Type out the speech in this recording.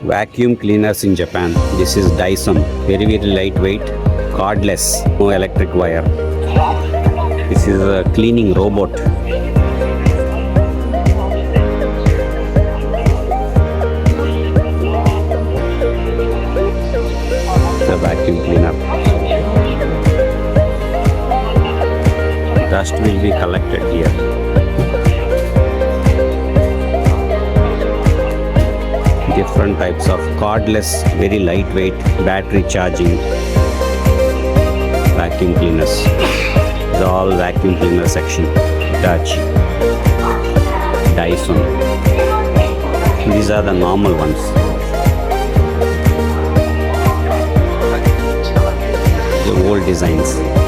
Vacuum cleaners in Japan. This is Dyson. Very lightweight. Cordless. No electric wire. This is a cleaning robot. The vacuum cleaner. Dust will be collected here. Different types of cordless, very lightweight, battery charging vacuum cleaners. It's all vacuum cleaner section. Hitachi, Dyson. These are the normal ones. The old designs.